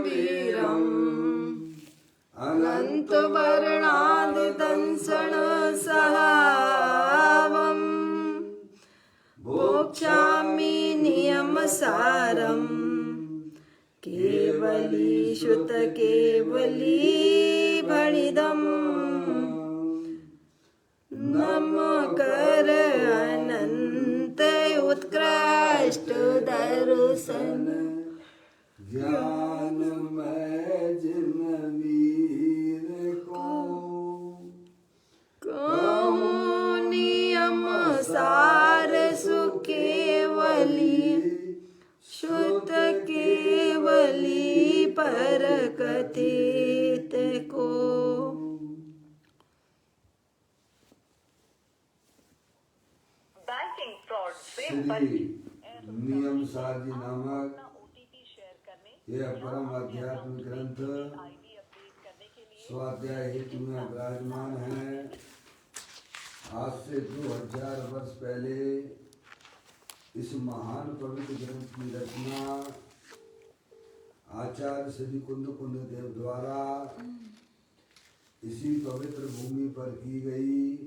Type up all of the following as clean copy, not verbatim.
गंभीरम् अनन्तवर्णादिदंसनसहावम् भोक्ष्यामि नियमसारम् केवली श्रुत केवली भणिदम् नमकर अनंत उत्कृष्ट दर्शन ज्ञान में जिन वीर को कहूँ नियम सार सुकेवली श्रुत केवली पर कथित को। श्री नियम सारजी नामक यह परम आध्यात्मिक ग्रंथ स्वाध्याय हेतु में विराजमान है। आज से 2000 वर्ष पहले इस महान पवित्र ग्रंथ की रचना आचार्य श्री कुंद देव द्वारा इसी पवित्र भूमि पर की गई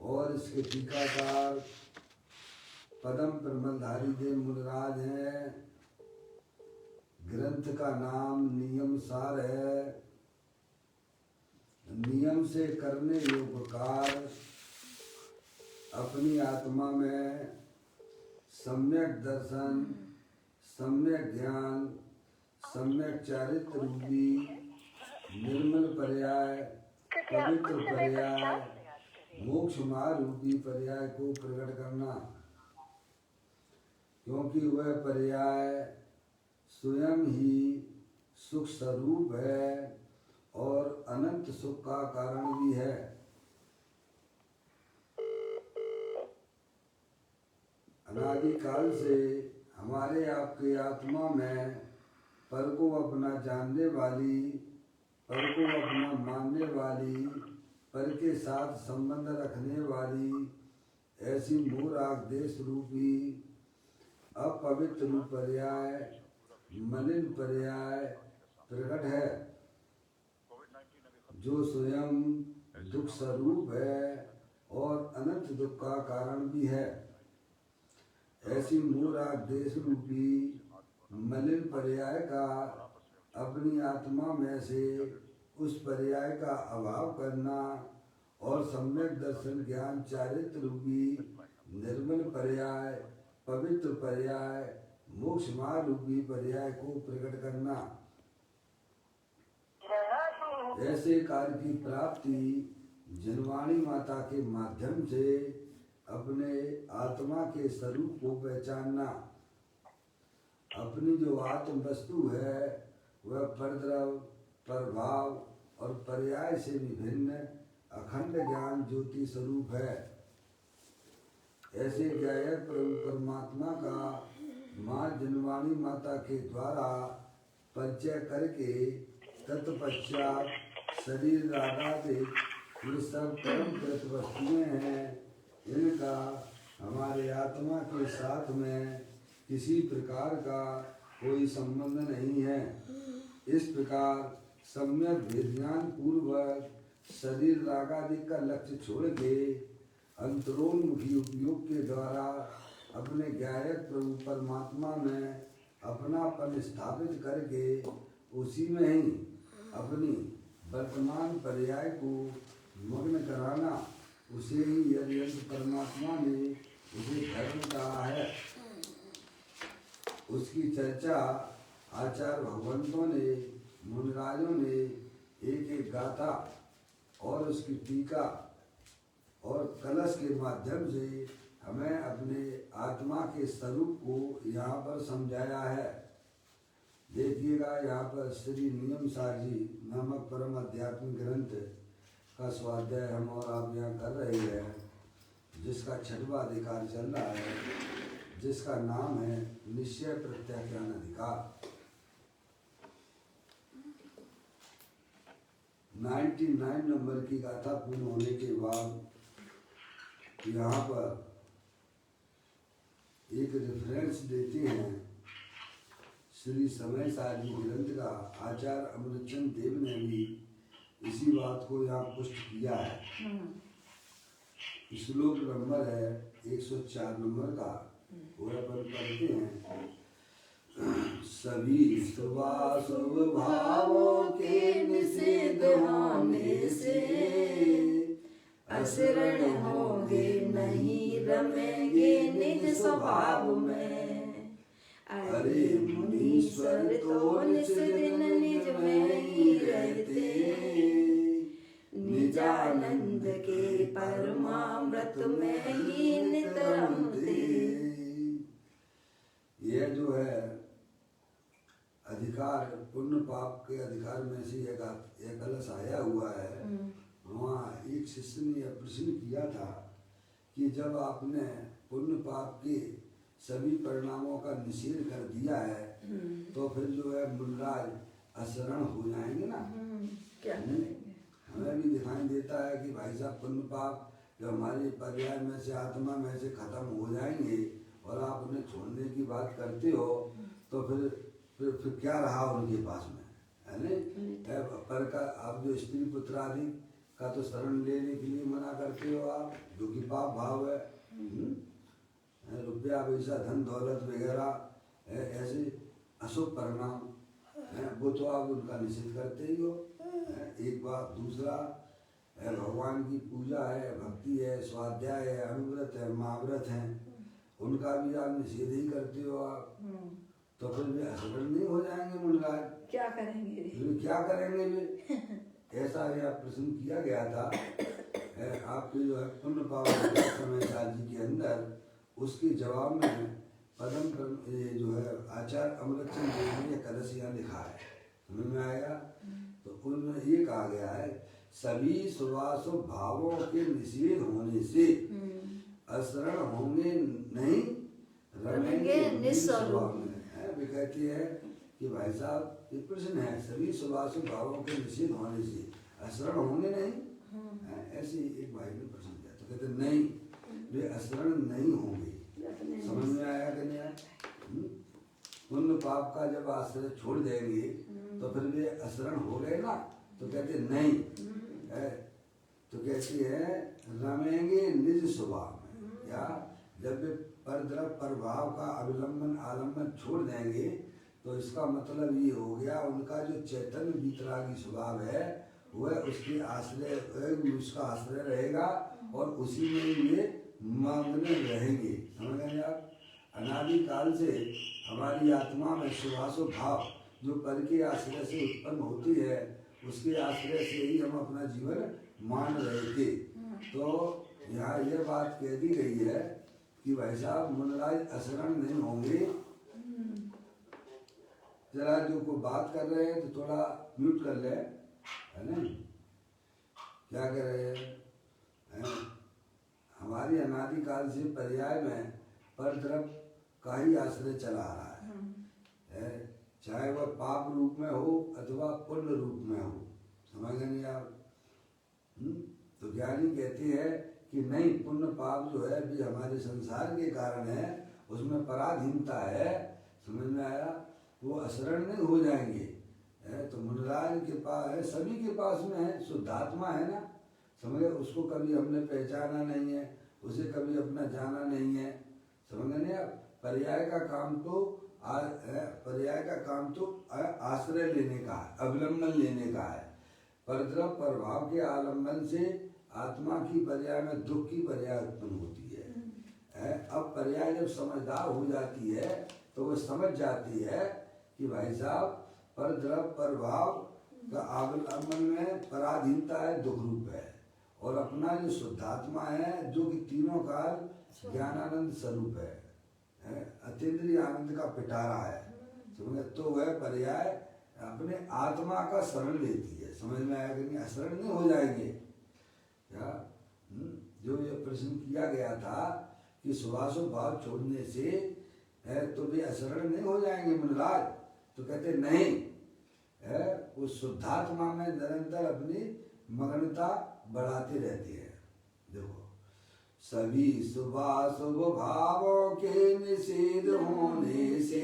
और इसके टीकाकार पदम प्रमलधारी देव मुनिराज हैं। ग्रंथ का नाम नियम सार है। नियम से करने योग्य कार्य अपनी आत्मा में सम्यक दर्शन, सम्यक ज्ञान, सम्यक चारित्र रूपी निर्मल पर्याय, पवित्र पर्याय, मोक्ष मार्ग रूपी पर्याय को प्रकट करना, क्योंकि वह पर्याय स्वयं ही सुख स्वरूप है और अनंत सुख का कारण भी है। अनादिकाल से हमारे आपके आत्मा में पर को अपना जानने वाली, पर को अपना मानने वाली, पर के साथ संबंध रखने वाली ऐसी मूराग देश रूपी अपवित्र पर्याय, मलिन पर्याय प्रकट है, जो स्वयं दुख स्वरूप है और अनंत दुख का कारण भी है। ऐसी मूराग देश रूपी मलिन पर्याय का अपनी आत्मा में से उस पर्याय का अभाव करना और सम्यक दर्शन ज्ञान चारित्र रूपी निर्मल पर्याय, पवित्र पर्याय, मोक्ष मार्ग रूपी पर्याय को प्रकट करना। ऐसे कार्य की प्राप्ति जनवाणी माता के माध्यम से अपने आत्मा के स्वरूप को पहचानना। अपनी जो आत्म वस्तु है वह परद्रव, प्रभाव और पर्याय से विभिन्न अखंड ज्ञान ज्योति स्वरूप है। ऐसे गायक प्रभु परमात्मा का माँ जनवाणी माता के द्वारा परिचय करके तत्पश्चात शरीर आदि ये सब परमकृत वस्तुएं हैं। इनका हमारे आत्मा के साथ में किसी प्रकार का कोई संबंध नहीं है। इस प्रकार सम्यक विज्ञान पूर्वक शरीर रागादि का लक्ष्य छोड़ के अंतरोन्मुखी उपयोग के द्वारा अपने गायक प्रभु परमात्मा में अपनापन स्थापित करके उसी में ही अपनी वर्तमान पर्याय को मग्न कराना, उसे ही यदि परमात्मा ने उसे धर्म कहा है। उसकी चर्चा आचार्य भगवंतों ने, मुनिराजों ने एक एक गाथा और उसकी टीका और कलश के माध्यम से हमें अपने आत्मा के स्वरूप को यहाँ पर समझाया है। देखिएगा यहाँ पर श्री नियम सारजी नामक परम आध्यात्मिक ग्रंथ का स्वाध्याय हम और आप यहाँ कर रहे हैं, जिसका 6वां अधिकार चल रहा है, जिसका नाम है निश्चय प्रत्याख्यान अधिकार। 99 नंबर की गाथा पूर्ण होने के बाद यहाँ पर एक रेफरेंस देते हैं श्री समय सारणी ग्रंथ का आचार्य अमृतचंद देव ने भी इसी बात को यहाँ पुष्ट किया है। श्लोक नंबर है 104 नंबर का, वो अपन पढ़ते हैं। सभी शुभाशुभ भावों के निषेध होने से अशरण होंगे नहीं रमेंगे निज स्वभाव में। अरे मुनीश्वर तो निज दिन निज में ही रहते, निजानंद के परमामृत में ही नित रमते। यह जो है अधिकार पुण्य पाप के अधिकार में से एक कलश आया हुआ है। वहाँ एक शिष्य ने यह प्रश्न किया था कि जब आपने पुण्य पाप के सभी परिणामों का निषेध कर दिया है तो फिर जो है मुनराज अशरण हो जाएंगे ना। क्या करेंगे? हमें भी दिखाई देता है कि भाई साहब पुण्य पाप जब हमारे पर्याय में से आत्मा में से खत्म हो जाएंगे और आप उन्हें छोड़ने की बात करते हो तो फिर क्या रहा उनके पास में, है नहीं? पर का आप जो स्त्री पुत्र आदि का तो शरण लेने के लिए मना करते हो आप, जो कि पाप भाव है। रुपया पैसा धन दौलत वगैरह ऐसे अशुभ परिणाम वो तो आप उनका निषेध करते ही हो। एक बात, दूसरा भगवान की पूजा है, भक्ति है, स्वाध्याय है, अनुव्रत है, महाव्रत है, उनका भी आप निषेध ही करते हो आप। तो फिर वे अशरण नहीं हो जाएंगे मुनराज? क्या करेंगे? क्या करेंगे वे? ऐसा यह प्रश्न किया गया था। आपके जो है पुण्य पाप समय जी के अंदर उसके जवाब में पदम ये जो है आचार्य अमृतचंद देव ने कलश यहाँ लिखा है, समझ में आएगा? तो उनमें ये कहा गया है सभी शुभाशुभ भावों के निषेध होने से अशरण होंगे नहीं रमेंगे निस्वरूप में। वे कहती है कि भाई साहब ये प्रश्न है, सभी शुभाशुभ भावों के निषेध होने से अशरण होंगे नहीं? ऐसे एक भाई ने प्रश्न किया तो कहते नहीं, वे अशरण नहीं होंगे। समझ में आया कि नहीं आया? पुण्य पाप का जब आश्रय छोड़ देंगे तो फिर वे अशरण हो गए ना। तो कहते नहीं, तो कहती है रमेंगे निज स्वभाव में। या जब वे परद्रव प्रभाव का अवलंबन आलम्बन छोड़ देंगे तो इसका मतलब ये हो गया उनका जो चैतन्य वितरागी स्वभाव है वह उसके आश्रय, उसका आश्रय रहेगा और उसी में ये मग्न रहेंगे। समझ गए आप? अनादि काल से हमारी आत्मा में शुभाशुभ भाव जो पर के आश्रय से उत्पन्न होती है उसके आश्रय से ही हम अपना जीवन मान रहे थे। तो यहाँ यह बात कह दी गई है कि भाई साहब मुनराज अशरण नहीं होंगे। जरा जो को बात कर रहे हैं तो थोड़ा म्यूट कर ले, है ना? क्या कह रहे हैं? हमारी अनादि काल से पर्याय में परद्रव का ही आश्रय चला आ रहा है, चाहे वह पाप रूप में हो अथवा पुण्य रूप में हो। समझ गए नहीं आप? तो ज्ञानी कहते हैं कि नहीं, पुण्य पाप जो है भी हमारे संसार के कारण है, उसमें पराधीनता है। समझ में आया? वो अशरण नहीं हो जाएंगे। तो मुनराज के पास है, सभी के पास में है, शुद्धात्मा है ना। समझे? उसको कभी हमने पहचाना नहीं है, उसे कभी अपना जाना नहीं है। समझ नहीं आप? पर्याय का काम तो आश्रय लेने का है, अवलंबन लेने का है। परद्रव प्रभाव के आलम्बन से आत्मा की पर्याय में दुख की पर्याय उत्पन्न होती है। अब पर्याय जब समझदार हो जाती है तो वो समझ जाती है कि भाई साहब परद्रव प्रभाव का अवलंबन में पराधीनता है, दुख रूप है, और अपना जो शुद्धात्मा है जो कि तीनों काल ज्ञानानंद स्वरूप है, अतीन्द्रिय आनंद का पिटारा है। समझे? तो वह पर्याय अपने आत्मा का शरण लेती है। समझ में आया कि नहीं? अशरण नहीं हो जाएंगे क्या? जो ये प्रश्न किया गया था कि शुभाशुभ भाव छोड़ने से तो वे अशरण नहीं हो जाएंगे मुनराज, तो कहते नहीं, वो शुद्धात्मा में निरंतर अपनी मग्नता बढ़ाते रहते हैं। देखो, सभी शुभाशुभ भावों के निषेध होने से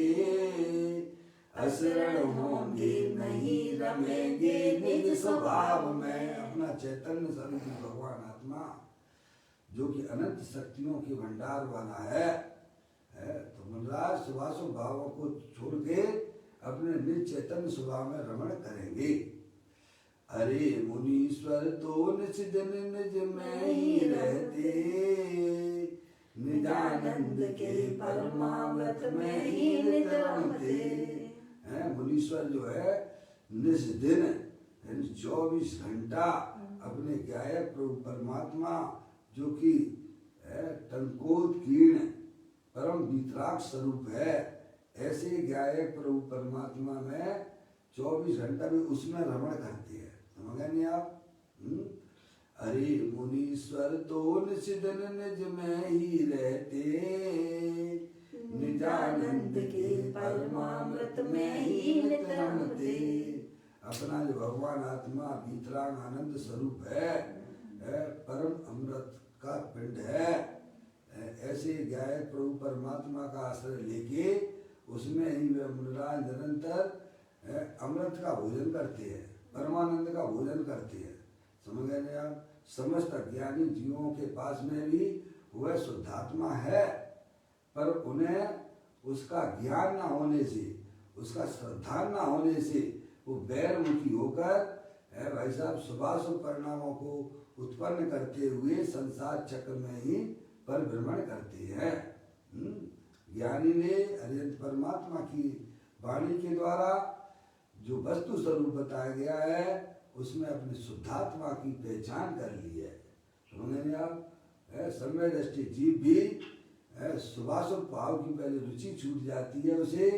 असरण होंगे नहीं रमेंगे निज स्वभाव में। अपना चैतन्य स्वरूप भगवान आत्मा जो कि अनंत शक्तियों के भंडार वाला है तो मनराज सुभाषुभ भावों को छोड़ के अपने निज चैतन्य स्वभाव में रमण करेंगे। अरे मुनीश्वर तो निज दिन निज में ही रहते, निजानंद के परमामृत में ही नित रमते। मुनीश्वर जो है निज दिन 24 घंटा अपने गायक प्रभु परमात्मा जो कि टंकोत्कीर्ण परम वीतराग स्वरूप है, ऐसे गायक प्रभु परमात्मा में 24 घंटा भी उसमें रमण करते हैं। समझ गए नहीं आप? अरे मुनीश्वर तो निज दिन निज में ही रहते, निजानंद के परमामृत में ही नित रमते। अपना जो भगवान आत्मा वीतराग आनंद स्वरूप है परम अमृत का पिंड है, ऐसे गायक प्रभु परमात्मा का आश्रय लेके उसमें ही वे मुनिराज निरंतर अमृत का भोजन करते हैं, परमानंद का भोजन करते हैं। समझ गए नहीं आप? समस्त ज्ञानी जीवों के पास में भी वह शुद्धात्मा है, पर उन्हें उसका ज्ञान न होने से, उसका श्रद्धा न होने से वो बैरमुखी होकर भाई साहब शुभाशुभ परिणामों को उत्पन्न करते हुए संसार चक्र में ही परिभ्रमण करते हैं। ज्ञानी ने अरिहंत परमात्मा की वाणी के द्वारा जो वस्तु स्वरूप बताया गया है उसमें अपनी शुद्धात्मा की पहचान कर ली है। समझे आप? समय दृष्टि जीव भी शुभाशुभ भाव की पहले रुचि छूट जाती है उसे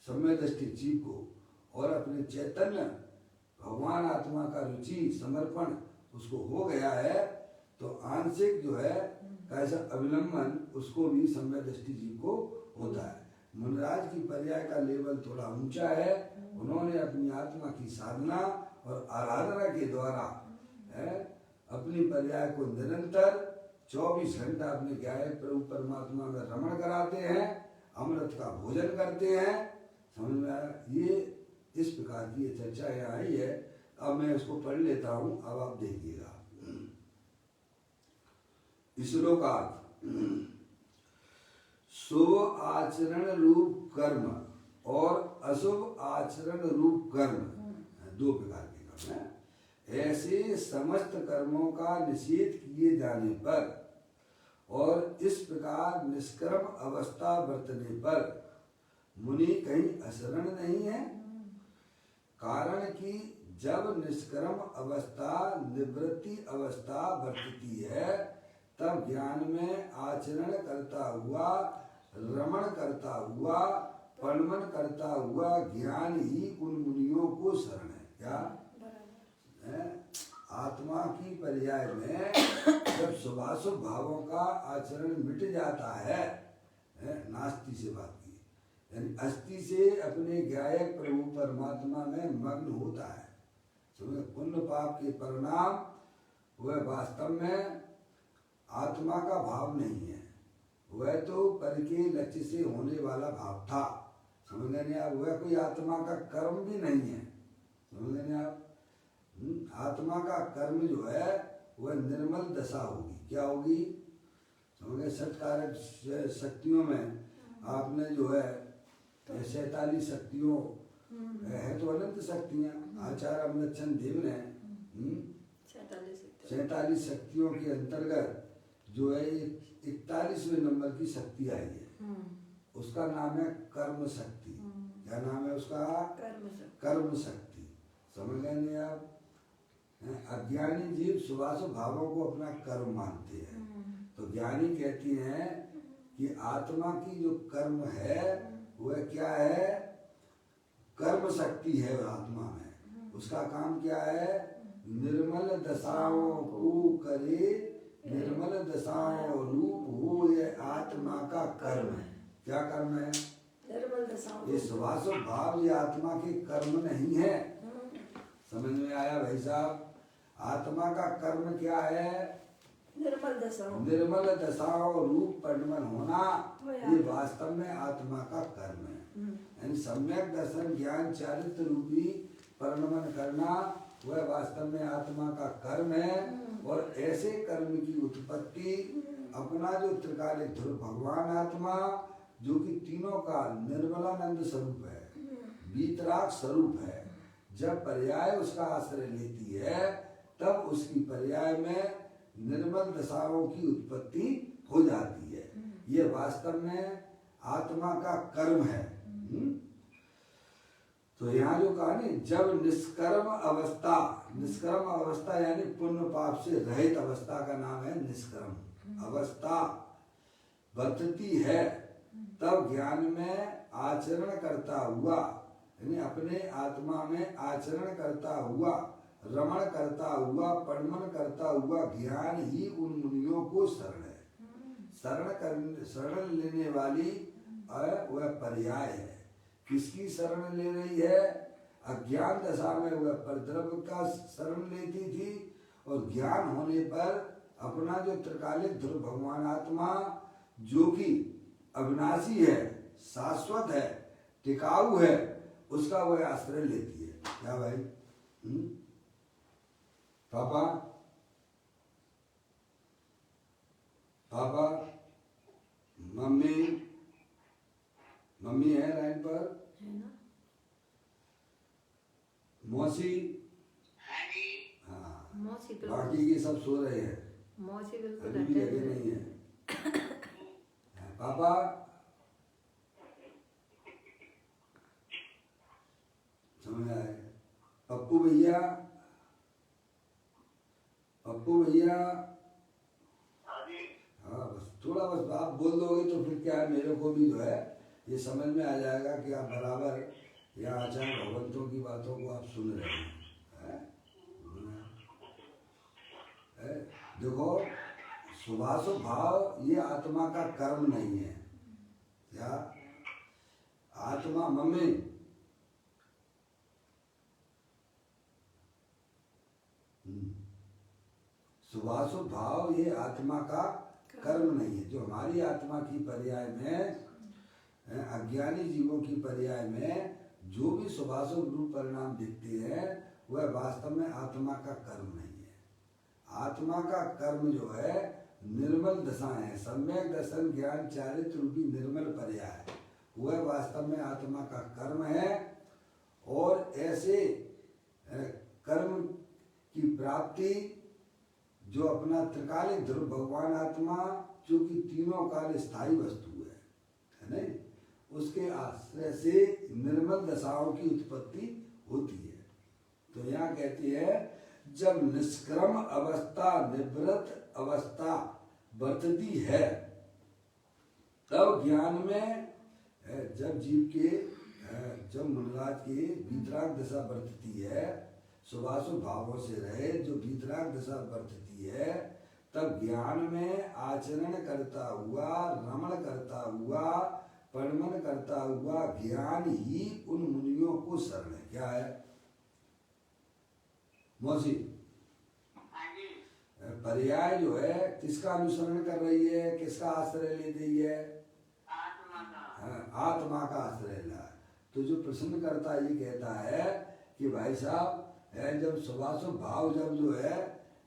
समय दृष्टि जीव को, और अपने चैतन्य भगवान आत्मा का रुचि समर्पण उसको हो गया है तो आंशिक जो है कैसा अविलंबन उसको भी समय दृष्टि जीव को होता है। मुनिराज की पर्याय का लेवल थोड़ा ऊंचा है, उन्होंने अपनी आत्मा की साधना और आराधना के द्वारा अपनी पर्याय को निरंतर 24 घंटा अपने गायक प्रभु परमात्मा में रमण कराते हैं, अमृत का भोजन करते हैं। समझ में आया? ये इस प्रकार की ये चर्चा यहाँ आई है। अब मैं इसको पढ़ लेता हूँ, अब आप देखिएगा। श्लोकार्थ। शुभ आचरण रूप कर्म और अशुभ आचरण रूप कर्म, दो प्रकार के कर्म हैं। ऐसे समस्त कर्मों का निषेध किए जाने पर और इस प्रकार निष्कर्म अवस्था बरतने पर मुनि कहीं अशरण नहीं है। कारण कि जब निष्कर्म अवस्था निवृत्ति अवस्था बरतती है तब ज्ञान में आचरण करता हुआ, रमण करता हुआ, पणमन करता हुआ ज्ञान ही उन मुनियों को शरण है। क्या आत्मा की पर्याय में जब शुभाशुभ भावों का आचरण मिट जाता है, नास्ति से बात की, यानी अस्थि से अपने गायक प्रभु परमात्मा में मग्न होता है। समझे? पुण्य पाप के परिणाम वह वास्तव में आत्मा का भाव नहीं है, वह तो पर के लक्ष्य से होने वाला भाव था। समझ गए आप? वह कोई आत्मा का कर्म भी नहीं है। समझ गए आप? आत्मा का कर्म जो है वह निर्मल दशा होगी। क्या होगी? समझ गए? सत्कारक शक्तियों में आपने जो है 47 शक्तियों है तो अनंत शक्तियाँ। आचार्य अमृतचंद देव ने 47 शक्तियों के अंतर्गत जो है 41वें नंबर की शक्ति आई है, उसका नाम है कर्म शक्ति। क्या नाम है उसका? कर्म शक्ति। समझ गए नहीं आप? अज्ञानी जीव शुभाशुभ भावों को अपना कर्म मानते हैं, तो ज्ञानी कहती हैं कि आत्मा की जो कर्म है वह क्या है? कर्म शक्ति है आत्मा में। उसका काम क्या है? निर्मल दशाओं को करे, निर्मल दशाओं रूप हो, ये आत्मा का कर्म है। क्या कर्म है? ये शुभाशुभ भाव ये आत्मा के कर्म नहीं है। समझ में आया भाई साहब? आत्मा का कर्म क्या है? निर्मल दशाओं रूप परिणमन होना, ये वास्तव में आत्मा का कर्म है। यानी सम्यक दर्शन ज्ञान चारित्र रूपी परिणमन करना वह वास्तव में आत्मा का कर्म है। और ऐसे कर्म की उत्पत्ति अपना जो त्रिकालिक ध्रुव भगवान आत्मा जो कि तीनों का निर्मलानंद स्वरूप है, वीतराग स्वरूप है, जब पर्याय उसका आश्रय लेती है तब उसकी पर्याय में निर्मल दशाओं की उत्पत्ति हो जाती है। ये वास्तव में आत्मा का कर्म है। तो यहाँ जो कहा नहीं, जब निष्कर्म अवस्था यानी पुण्य पाप से रहित अवस्था का नाम है निष्कर्म अवस्था वर्तती है, तब ज्ञान में आचरण करता हुआ यानी अपने आत्मा में आचरण करता हुआ, रमण करता हुआ, परिणमन करता हुआ ज्ञान ही उन मुनियों को शरण है। शरण लेने वाली वह पर्याय है। किसकी शरण ले रही है? अज्ञान दशा में वह परद्रव्य का शरण लेती थी और ज्ञान होने पर अपना जो त्रिकालिक ध्रुव भगवान आत्मा जो कि अविनाशी है, शाश्वत है, टिकाऊ है, उसका वह आश्रय लेती है। क्या भाई? पापा पापा मम्मी है लाइन पर? है ना? मौसी? हाँ, मौसी तो बाकी के सब सो रहे हैं, मौसी बिल्कुल अभी भी जगह नहीं है। पापा समझ आए? पप्पू भैया हाँ, बस थोड़ा बस आप बोल दोगे तो फिर क्या है, मेरे को भी जो है ये समझ में आ जाएगा कि आप बराबर या आचार्य भगवंतों की बातों को आप सुन रहे हैं। देखो, शुभाशुभ भाव ये आत्मा का कर्म नहीं है। क्या आत्मा मम्मी शुभाशुभ भाव ये आत्मा का कर्म नहीं है। जो हमारी आत्मा की पर्याय में अज्ञानी जीवों की पर्याय में जो भी शुभाशुभ रूप परिणाम दिखते हैं वह वास्तव में आत्मा का कर्म नहीं है। आत्मा का कर्म जो है निर्मल दशाएं है, सम्यक दर्शन ज्ञान चारित्र रूपी निर्मल पर्याय, वह वास्तव में आत्मा का कर्म है। और ऐसे कर्म की प्राप्ति जो अपना त्रिकालिक ध्रुव भगवान आत्मा जो कि तीनों काल स्थायी वस्तु है नहीं, उसके आश्रय से निर्मल दशाओं की उत्पत्ति होती है। तो यहाँ कहती है जब निष्क्रम अवस्था निवृत्त अवस्था बरतती है तब ज्ञान में जब जीव के जब मुनराज के वीतराग दशा बरतती है, शुभाशुभ भावों से रहे जो वीतराग दशा बरतती है, तब ज्ञान में आचरण करता हुआ, रमण करता हुआ, परिणमन करता हुआ ज्ञान ही उन मुनियों को शरण है। क्या है मौसी? पर्याय जो है किसका अनुसरण कर रही है, किसका आश्रय ले रही है? आत्मा का आश्रय ला। तो जो प्रश्न करता ये कहता है कि भाई साहब जब शुभाशुभ भाव जब जो है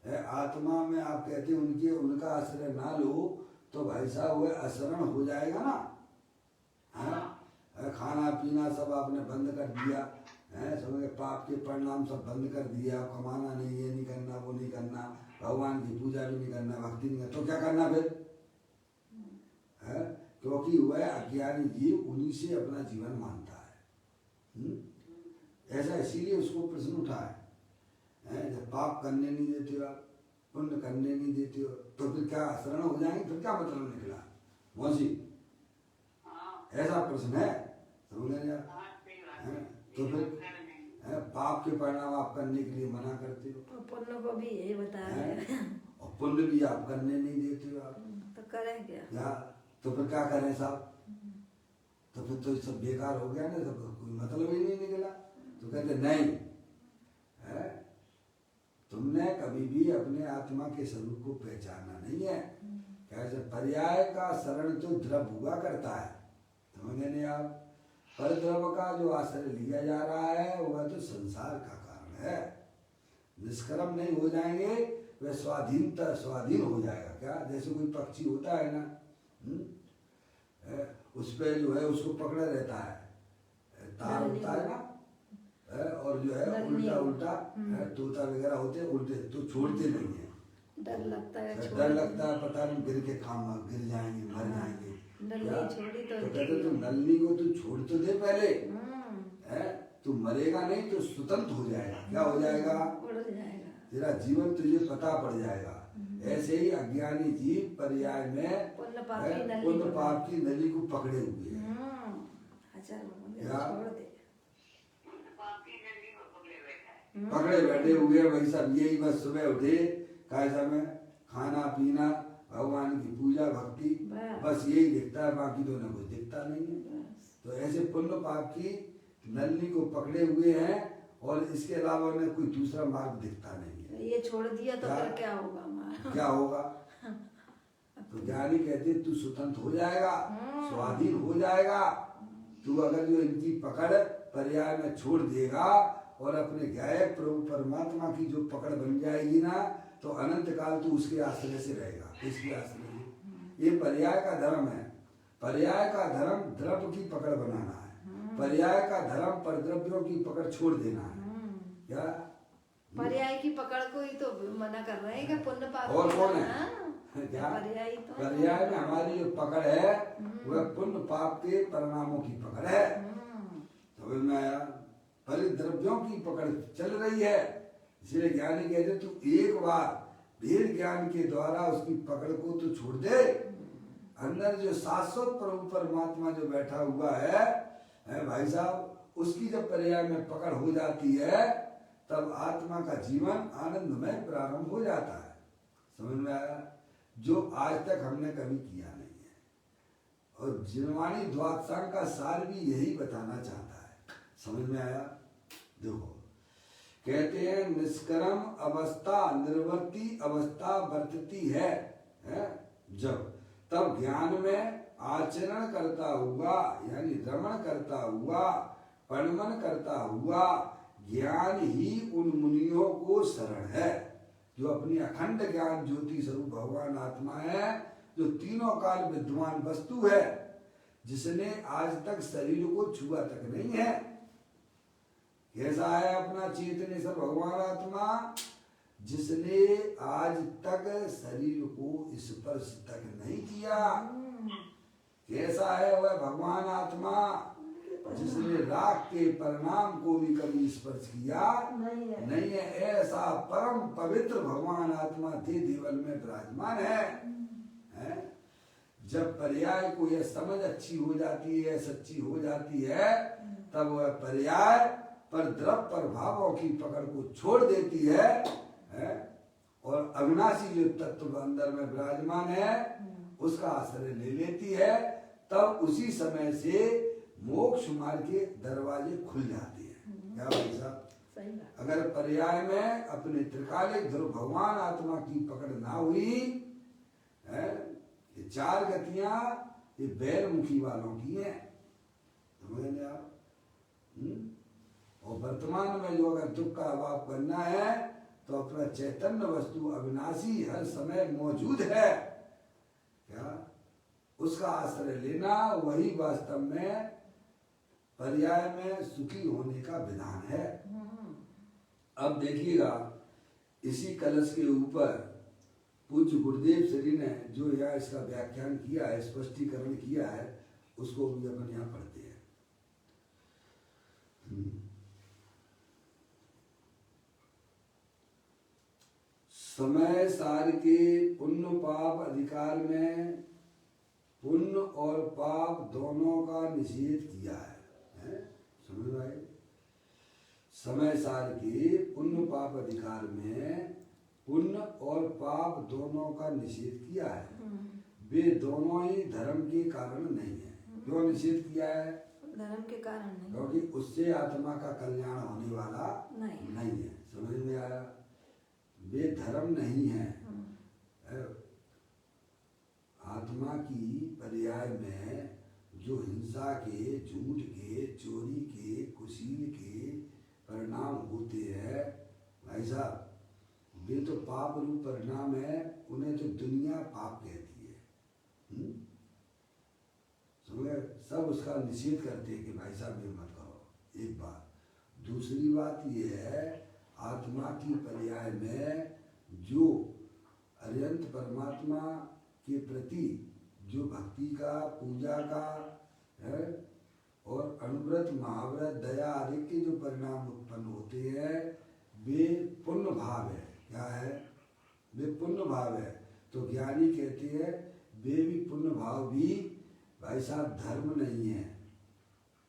आत्मा में आप कहते हैं उनका आश्रय ना लो तो भाई साहब वह अशरण हो जाएगा ना। खाना पीना सब आपने बंद कर दिया है, समझ, पाप के परिणाम सब बंद कर दिया, कमाना नहीं, ये नहीं करना, वो नहीं करना, भगवान की पूजा भी नहीं करना, भक्ति नहीं करना, तो क्या करना फिर? क्योंकि वह अज्ञानी जीव उन्हीं से अपना जीवन मानता है। ऐसा इसीलिए उसको प्रश्न उठा है जब पाप करने नहीं देते हो आप, पुण्य करने नहीं देते हो, तो फिर क्या शरण हो जाएंगे? फिर क्या मतलब निकला मौसी? ऐसा प्रश्न है, समझ लेंगे आप। तो फिर पाप के परिणाम आप करने के लिए मना करते हो, पुण्य को भी यही बता रहे हैं और पुण्य भी आप करने नहीं देते हो आप, तो करें क्या? तो फिर क्या करें साहब? तो फिर तो सब बेकार हो गया ना, तो कोई मतलब ही नहीं निकला। तो कहते नहीं है, तुमने कभी भी अपने आत्मा के स्वरूप को पहचाना नहीं है। कैसे पर्याय का शरण तो द्रव हुआ करता है, समझे नहीं आप? परद्रव्य का जो आश्रय लिया जा रहा है वह तो संसार का कारण है। निष्कर्म नहीं हो जाएंगे वह स्वाधीन हो जाएगा। क्या जैसे कोई पक्षी होता है ना, उस पे जो है उसको पकड़ा रहता है, तार होता है ना, और जो है उल्टा तोता वगैरह होते हैं उल्टे, तो छोड़ते नहीं है। डर लगता है पता नहीं गिर जाएंगे, मर जाएंगे। छोड़ी तो कहते तू नल्ली को तू छोड़ तो दे पहले, तू मरेगा नहीं तो स्वतंत्र हो जाएगा। क्या हो जाएगा? उड़ जाएगा, तेरा जीवन तुझे पता पड़ जाएगा। ऐसे ही अज्ञानी जीव पर्याय में पुण्य पाप की नली को पकड़े हुए हैं। पकड़े बैठे हुए भाई सब। यही बस सुबह उठे, कैसा में खाना पीना, भगवान की पूजा भक्ति, बस यही दिखता है, बाकी तो न कुछ दिखता नहीं है। तो ऐसे पुण्य पाप की नली को पकड़े हुए हैं और इसके अलावा उन्हें कोई दूसरा मार्ग दिखता नहीं है। ये छोड़ दिया तो फिर क्या होगा? क्या होगा? तो ज्ञानी कहते तू स्वतंत्र हो जाएगा, स्वाधीन हो जाएगा। तू अगर जो इनकी पकड़ पर्याय में छोड़ देगा और अपने गायक प्रभु परमात्मा की जो पकड़ बन जाएगी ना, तो अनंत काल तू उसके आश्रय से रहेगा। इसके आश्रय से। ये पर्याय का धर्म है। पर्याय का धर्म द्रव्य की पकड़ बनाना है। पर्याय का धर्म परद्रव्यों की पकड़ छोड़ देना है। क्या पर्याय की पकड़ को ही तो मना कर रहे हैं कि पुण्य पाप। और कौन है? क्या पर्याय में हमारी जो पकड़ है वह पुण्य पाप के परिणामों की पकड़ है। समझ में आया? परिद्रव्यों की पकड़ चल रही है। इसलिए ज्ञानी कहते तू एक बार भेद ज्ञान के द्वारा उसकी पकड़ को तो छोड़ दे। अंदर जो शाश्वत प्रभु परमात्मा जो बैठा हुआ है भाई साहब, उसकी जब पर्याय में पकड़ हो जाती है तब आत्मा का जीवन आनंदमय प्रारंभ हो जाता है। समझ में आया? जो आज तक हमने कभी किया नहीं है। और जिनवाणी द्वादशांग का सार भी यही बताना चाहता है। समझ में आया? देखो कहते हैं निष्कर्म अवस्था निर्वर्ती अवस्था वर्तती है, जब तब ज्ञान में आचरण करता हुआ यानी रमण करता हुआ परिमन करता हुआ ज्ञान ही उन मुनियों को शरण है जो अपनी अखंड ज्ञान ज्योति स्वरूप भगवान आत्मा है, जो तीनों काल विद्वान वस्तु है, जिसने आज तक शरीर को छुआ तक नहीं है। कैसा है अपना चेतनेश्वर भगवान आत्मा? जिसने आज तक शरीर को स्पर्श तक नहीं किया। कैसा है वह भगवान आत्मा? जिसने राग के परिणाम को भी कभी स्पर्श किया नहीं है। ऐसा परम पवित्र भगवान आत्मा थे देवल में विराजमान है। जब पर्याय को यह समझ अच्छी हो जाती है, सच्ची हो जाती है, तब वह पर्याय पर द्रव्य प्रभावों की पकड़ को छोड़ देती है और अविनाशी जो तत्व अंदर में विराजमान है उसका आश्रय ले लेती है। तब उसी समय से मोक्ष मार्ग के दरवाजे खुल जाते हैं। क्या भाई साहब? अगर पर्याय में अपने त्रिकालिक ध्रुव भगवान आत्मा की पकड़ ना हुई, ये चार गतियां ये बैलमुखी वालों की हैं। समझे आप? और वर्तमान में जो अगर दुख का अभाव करना है तो अपना चैतन्य वस्तु अविनाशी हर समय मौजूद है, क्या उसका आश्रय लेना वही वास्तव में पर्याय में सुखी होने का विधान है। अब देखिएगा इसी कलश के ऊपर पूज्य गुरुदेव श्री ने जो यहाँ इसका व्याख्यान किया है, स्पष्टीकरण किया है, उसको भी अपन यहाँ पढ़ते हैं। समय सार के पुण्य पाप अधिकार में पुण्य और पाप दोनों का निषेध किया है। समझ आए? समय सार के पुण्य पाप अधिकार में पुण्य और पाप दोनों का निषेध किया है। वे दोनों ही धर्म के कारण नहीं है। क्यों निषेध किया है? धर्म के कारण नहीं, क्योंकि उससे आत्मा का कल्याण होने वाला नहीं है। समझ में आया? वे धर्म नहीं है। आत्मा की पर्याय में जो हिंसा के, झूठ के, चोरी के, कुशील के परिणाम होते हैं भाई साहब, वे तो पाप रूप परिणाम है, उन्हें तो दुनिया पाप कहती है। समझे? सब उसका निषेध करते हैं कि भाई साहब ये मत करो। एक बात। दूसरी बात ये है, आत्मा की पर्याय में जो अरिहंत परमात्मा के प्रति जो भक्ति का, पूजा का है और अनुव्रत, महाव्रत, दया आदि के जो परिणाम उत्पन्न होते हैं, वे पुण्य भाव है। क्या है? वे पुण्य भाव है। तो ज्ञानी कहते हैं वे भी पुण्य भाव भी भाई साहब धर्म नहीं है।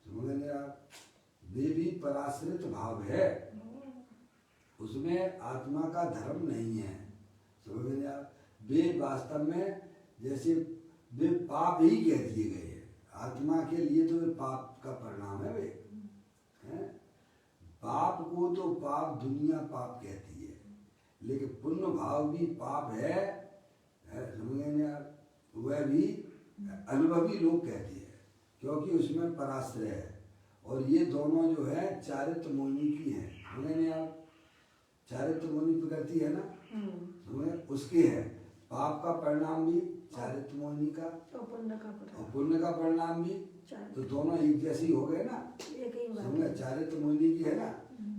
समझ लेंगे आप? वे भी पराश्रित भाव है, उसमें आत्मा का धर्म नहीं है। समझ लेंगे आप? वे वास्तव में जैसे वे पाप ही कह दिए गए हैं। आत्मा के लिए तो वे पाप का परिणाम है। वे हैं? पाप को तो पाप दुनिया पाप कहती है, लेकिन पुण्य भाव भी पाप है। समझेंगे आप? वह भी अनुभवी लोग कहते हैं, क्योंकि उसमें पराश्रय है। और ये दोनों जो है चारित्र मोहिनी की है। समझेंगे आप? चारित्र मोहिनी प्रकृति है ना, समझे? उसकी है। पाप का परिणाम भी चारित्र मोहिनी का, और पुण्य का परिणाम भी, तो दोनों एक जैसी हो गए ना। समझे? चारित्र मोहिनी की है ना,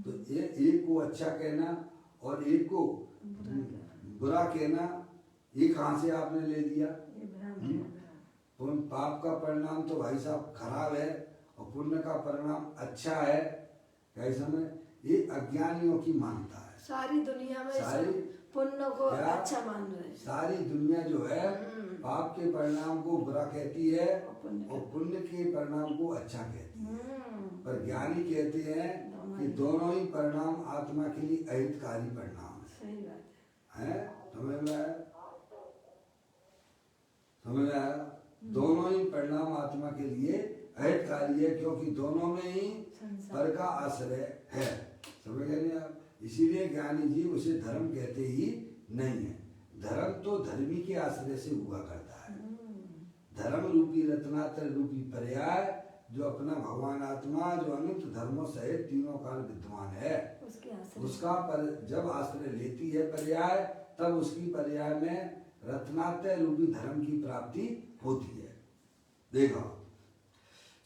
तो एक को अच्छा कहना और एक को बुरा कहना, ये कहाँ से आपने ले दिया? पाप का परिणाम तो भाई साहब खराब है और पुण्य का परिणाम अच्छा है। कैसा में? ये अज्ञानियों की मानता है। सारी दुनिया में सारी पुण्य को अच्छा मान रहे हैं। सारी दुनिया जो है पाप के परिणाम को बुरा कहती है और पुण्य के परिणाम को अच्छा कहती है। पर ज्ञानी कहते हैं कि दोनों ही परिणाम आत्मा के लिए अहितकारी परिणाम है। सही बात है? समझ में आया? समझ आया? दोनों ही परिणाम आत्मा के लिए अहितकारी है, क्योंकि दोनों में ही पर का आश्रय है। समझ गए नहीं आप? इसीलिए ज्ञानी जी उसे धर्म कहते ही नहीं है। धर्म तो धर्मी के आश्रय से हुआ करता है। धर्म रूपी रत्नात्र रूपी पर्याय जो अपना भगवान आत्मा जो अनंत धर्मों सहित तीनों काल विद्यमान है, उसका पर जब आश्रय लेती है पर्याय, तब उसकी पर्याय में रत्नात्र रूपी धर्म की प्राप्ति होती है। देखो,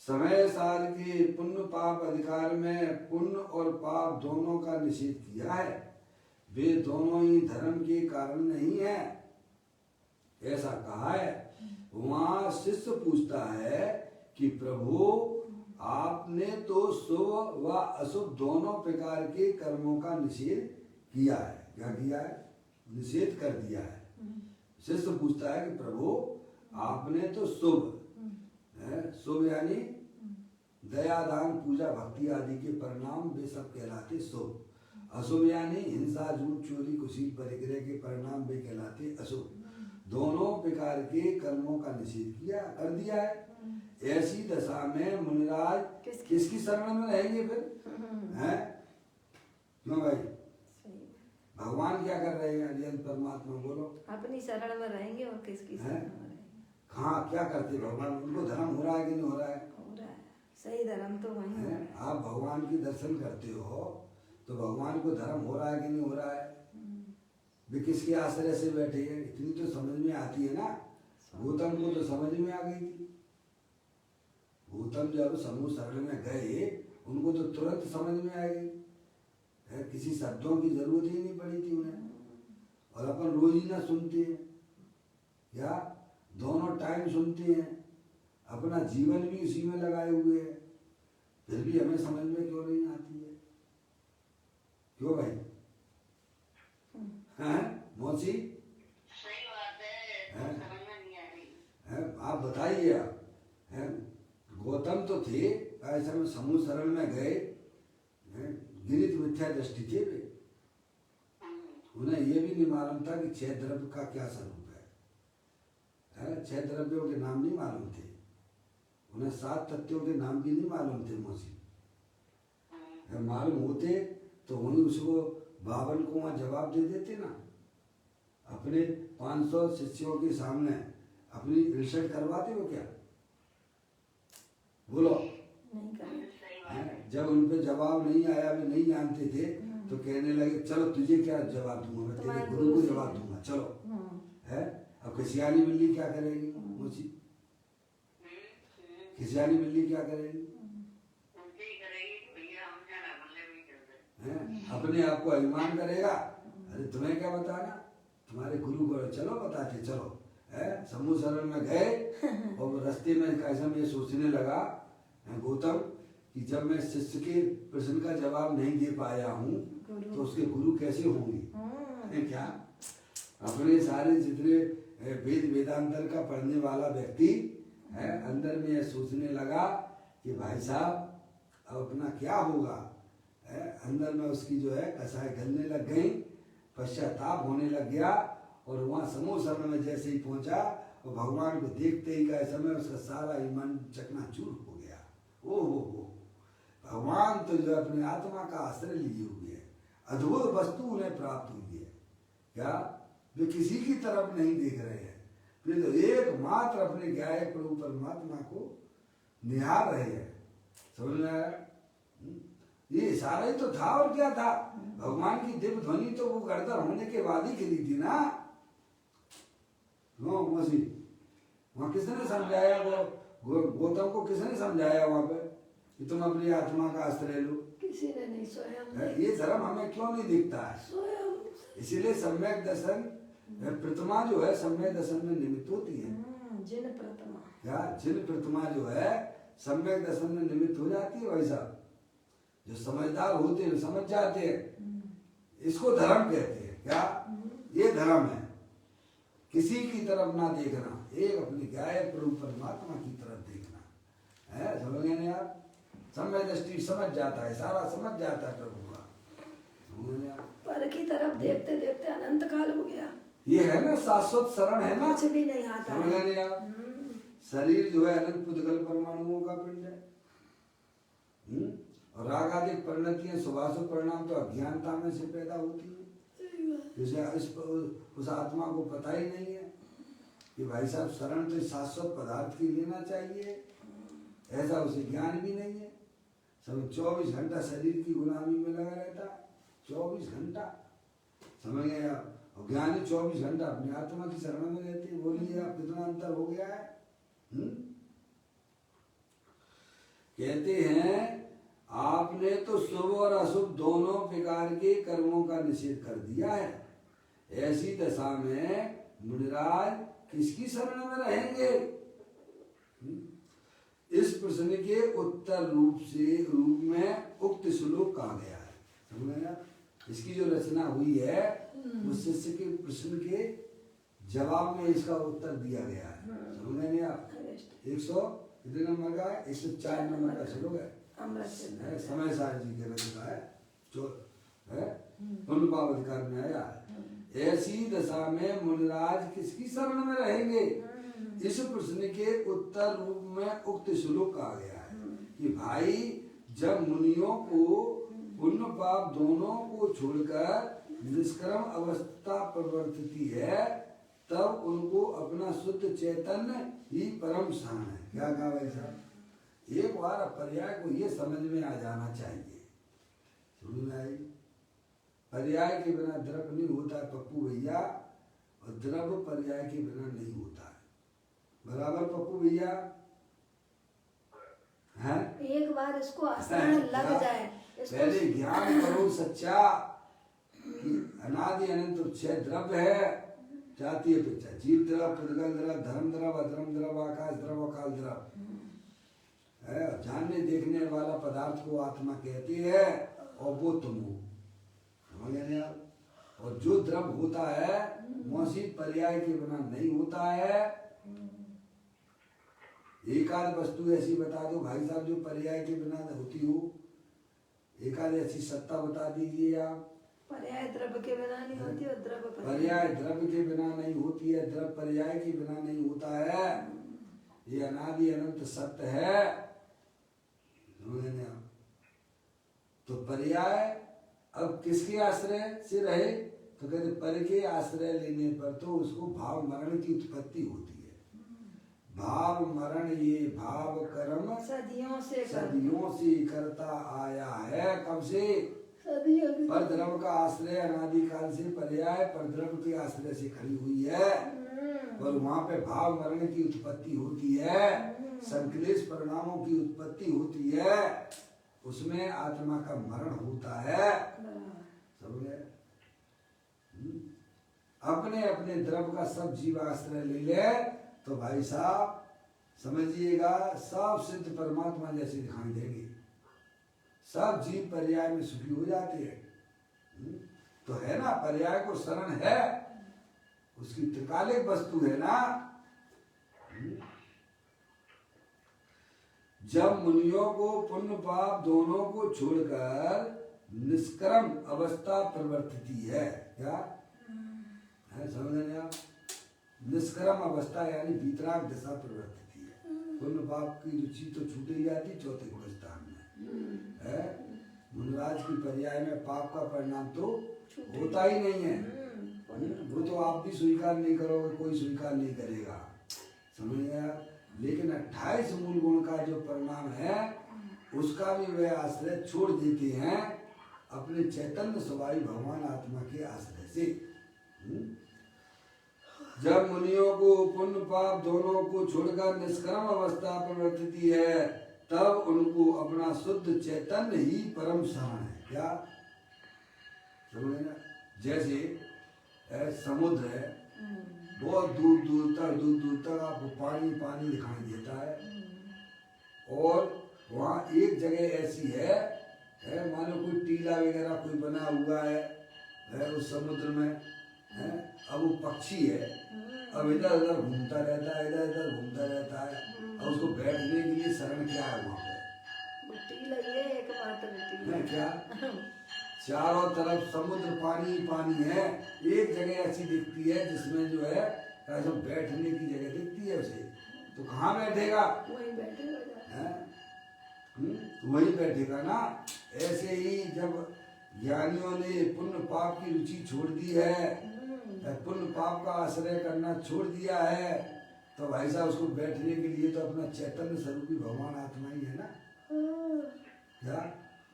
समय सार के पुण्य पाप अधिकार में पुण्य और पाप दोनों का निषेध किया है। वे दोनों ही धर्म के कारण नहीं है, ऐसा कहा है। वहां शिष्य पूछता है कि प्रभु आपने तो शुभ व अशुभ दोनों प्रकार के कर्मों का निषेध किया है। क्या किया है? निषेध कर दिया है। शिष्य पूछता है कि प्रभु आपने तो शुभ, शुभ यानी दया, दान, पूजा, भक्ति आदि के परिणाम वे सब कहलाते शुभ। अशुभ यानी हिंसा, झूठ, चोरी, कुशील, परिग्रह के परिणाम वे कहलाते अशुभ। दोनों प्रकार के कर्मों का निषेध किया कर दिया है। ऐसी दशा में मुनिराज किसकी शरण में रहेंगे फिर? हैं? क्यों भाई? भगवान क्या कर रहे हैं? अरिहंत परमात्मा बोलो। अपनी शरण में रहेंगे और किसकी शरण में रहेंगे? हाँ, क्या करते भगवान? उनको धर्म हो रहा है कि नहीं हो रहा है? हो रहा है। सही धर्म तो वही हो रहा है। आप भगवान की दर्शन करते हो तो भगवान को धर्म हो रहा है कि नहीं हो रहा है? वे किसके आश्रय से बैठे हैं? इतनी तो समझ में आती है ना। गौतम को तो समझ में आ गई थी। गौतम जब समूह शरण में गए, उनको तो तुरंत समझ में आ गई। किसी शब्दों की जरूरत ही नहीं पड़ी थी उन्हें। और अपन रोज ही ना सुनते हैं, या दोनों टाइम सुनते हैं, अपना जीवन भी उसी में लगाए हुए हैं, फिर भी हमें समझ में क्यों नहीं आती है? क्यों भाई? हैं मौसी? सही बात है, समझ में नहीं आ रही। आप बताइए। आप गौतम तो थे, ऐसे में समूह शरण में गए, गिरित मिथ्या दृष्टि थे वे। उन्हें ये भी नहीं मालूम था कि 6 द्रव्य का क्या स्वरूप है। 6 द्रव्यों के नाम नहीं मालूम थे उन्हें। 7 तत्वों के नाम भी नहीं मालूम थे मौसी। मालूम होते तो वहीं उसको 52 को वहाँ जवाब दे देते ना। अपने 500 शिष्यों के सामने अपनी रिसर्च करवाते हो क्या? बोलो। नहीं करेंगे। सही बात हैं? जब उन पे जवाब नहीं आया, वे नहीं जानते थे, तो कहने लगे चलो तुझे क्या जवाब दूंगा, मैं तेरे तुम्हारे गुरु को गुरु से। जवाब दूंगा, चलो। हम्म, है अब खिसियानी बिल्ली क्या करेगी मुझी, खिसियानी बिल्ली क्या करेगी, उनसे ही करेगी कि भैया हम जाना बल्ले भी चलते हैं? अपने आप को अभिमान करेगा, अरे तुम्हें क्या बताना, तुम्हारे गुरु को चलो बताते चलो। है समूह शरण में गए और रास्ते में कैसे मैं सोचने लगा गौतम कि जब मैं शिष्य के प्रश्न का जवाब नहीं दे पाया हूँ तो उसके गुरु कैसे होंगे। है क्या अपने सारे जितने वेद वेदांतर का पढ़ने वाला व्यक्ति है अंदर में यह सोचने लगा कि भाई साहब अब अपना क्या होगा। अंदर में उसकी जो है कसाई गलने लग गई, पश्चाताप होने लग गया और वहाँ समूह शरण में जैसे ही पहुंचा और भगवान को देखते ही का समय उसका सारा ईमान चकनाचूर हो गया। ओ हो भगवान तो जो अपने आत्मा का आश्रय लिए हुए है, अद्भुत वस्तु उन्हें प्राप्त हुई है। क्या वे किसी की तरफ नहीं देख रहे हैं, वे तो एकमात्र अपने गायक प्रभु परमात्मा को निहार रहे हैं। समझ में आया? ये इशारा ही तो था और क्या था। भगवान की दिव्य ध्वनि तो वो गर्दन होने के बाद ही खिली थी ना। वहाँ किसने समझाया, वो गौतम को किसने समझाया वहाँ पे कि तुम अपनी आत्मा का आश्रय लो। किसी ने नहीं, स्वयं ये धर्म हमें क्यों नहीं दिखता है, स्वयं। इसीलिए सम्यक दर्शन प्रतिमा जो है सम्यक दर्शन में निमित्त होती है। जिन प्रतिमा, क्या जिन प्रतिमा जो है सम्यक दर्शन में निमित्त हो जाती है, वैसा जो समझदार होते हैं समझ जाते हैं, इसको धर्म कहते हैं। क्या ये धर्म है, किसी की तरफ ना देखना, एक अपनी गायक प्रभु परमात्मा की तरफ देखना है। समझ गए ना आप, समय दृष्टि समझ जाता है, सारा समझ जाता है प्रभु का। समझ गए आप? पर की तरफ देखते देखते अनंत काल हो गया, ये है ना शाश्वत शरण है ना, कुछ भी नहीं आता समझ गए ना आप? शरीर जो है अनंत पुद्गल परमाणुओं का पिंड है। और राग आदि परिणतियां शुभाशुभ परिणाम तो अज्ञानता में से पैदा होती है। जैसे उस आत्मा को पता ही नहीं है कि भाई साहब शरण तो शाश्वत पदार्थ की लेना चाहिए, ऐसा उसे ज्ञान भी नहीं है। सब 24 घंटा शरीर की गुलामी में लगा रहता है, 24 घंटा। समझ गए आप? और ज्ञानी 24 घंटा अपनी आत्मा की शरण में रहते हैं। बोलिए आप कितना अंतर हो गया है। कहते हैं आपने तो शुभ और अशुभ दोनों प्रकार के कर्मों का निषेध कर दिया है, ऐसी दशा में मुनिराज किसकी शरण में रहेंगे। इस प्रश्न के उत्तर रूप में उक्त श्लोक कहा गया है। समझ गए? इसकी जो रचना हुई है उस शिष्य के प्रश्न के जवाब में इसका उत्तर दिया गया है। समझ गए आप? 100 कितने नंबर का है? 104 नंबर का श्लोक है। समय सार जी के रचना है, जो है पुनर्भावाधिकार में आया है। ऐसी दशा में मुनिराज किसकी शरण में रहेंगे, इस प्रश्न के उत्तर रूप में उक्त श्लोक कहा गया है कि भाई जब मुनियों को पुण्य पाप दोनों को छोड़कर निष्कर्म अवस्था प्रवर्तिती है, तब उनको अपना शुद्ध चैतन्य ही परम स्थान है। क्या कहा भाई साहब? एक बार पर्याय को ये समझ में आ जाना चाहिए। समझ में आई? पर्याय के बिना द्रव्य नहीं होता है पप्पू भैया, और द्रव्य पर्याय के बिना नहीं होता है। बराबर पप्पू भैया? हैं? एक बार इसको आसान लग जाए, पहले ज्ञान करो सच्चा कि अनादि अनंत छह द्रव्य है, जातीय पेक्षा जीव द्रव, पुद्गल द्रव, धर्म द्रव, अधर्म द्रव, आकाश द्रव, अकाल द्रव है। जानने देखने वाला पदार्थ को आत्मा कहती है और वो तुम हो। समझ गए आप? और जो द्रव्य होता है मौसी पर्याय के बिना नहीं होता है। एक आध वस्तु ऐसी बता दो भाई साहब जो पर्याय के बिना होती हो, एक आध ऐसी सत्ता बता दीजिए आप। पर्याय द्रव्य के बिना नहीं होती और द्रव्य पर्याय द्रव्य के बिना नहीं होती है, द्रव्य पर्याय के बिना नहीं होता है। ये अनादि अनंत सत्य है। तो पर्याय अब किसके आश्रय से रहे, तो कहते पर के आश्रय लेने पर तो उसको भाव मरण की उत्पत्ति होती है। भाव मरण ये भाव कर्म सदियों से सदियों से करता आया है। कब से? सदियों से। पर द्रव का आश्रय अनादिकाल से पर्याय पर द्रव के आश्रय से खड़ी हुई है। और वहाँ पे भाव मरण की उत्पत्ति होती है, संक्लेश परिणामों की उत्पत्ति होती है, उसमें आत्मा का मरण होता है। समझे? अपने अपने द्रव का सब जीव आश्रय ले ले तो भाई साहब समझिएगा सब सिद्ध परमात्मा जैसे दिखाई देंगे। सब जीव पर्याय में सुखी हो जाते हैं। तो है ना, पर्याय को शरण है, उसकी त्रिकालिक वस्तु है ना। जब मुनियों को पुण्य पाप दोनों को छोड़कर निष्क्रम अवस्था प्रवर्तिती है, क्या है समझ रहे आप? निष्क्रम अवस्था यानी वितराग दशा प्रवर्तिती है। पुण्य पाप की रुचि तो छूट ही जाती चौथे गुण स्थान में है। मुनिराज की पर्याय में पाप का परिणाम तो होता ही नहीं है। वो तो आप भी स्वीकार नहीं करोगे, कोई स्वीकार नहीं करेगा, समझ गया। लेकिन 28 मूल गुण का जो परिणाम है उसका भी वे आश्रय छोड़ देते हैं अपने चैतन्य स्वभावी भगवान आत्मा के आश्रय से। जब मुनियों को पुण्य पाप दोनों को छोड़कर निष्क्रम अवस्था प्रवर्तिती है तब उनको अपना शुद्ध चैतन्य ही परम शरण है। क्या समझे ना? जैसे समुद्र है, बहुत दूर दूर तक आपको पानी पानी दिखाई देता है, और वहाँ एक जगह ऐसी है मानो कोई टीला वगैरह कोई बना हुआ है उस समुद्र में है। अब वो पक्षी है, अब इधर उधर घूमता रहता है, इधर उधर घूमता रहता है, और उसको बैठने के लिए शरण क्या है वहाँ पे? टीला ये एकमात्र टीला क्या? चारों तरफ समुद्र पानी पानी है, एक जगह ऐसी दिखती है जिसमें जो है सब बैठने की जगह दिखती है उसे, तो कहाँ बैठेगा? वहीं बैठेगा। वहीं बैठेगा ना। ऐसे ही जब ज्ञानियों ने पुण्य पाप की रुचि छोड़ दी है, पुण्य पाप का आश्रय करना छोड़ दिया है, तो भाई साहब उसको बैठने के लिए तो अपना चैतन्य स्वरूपी भगवान आत्मा ही है ना। क्या?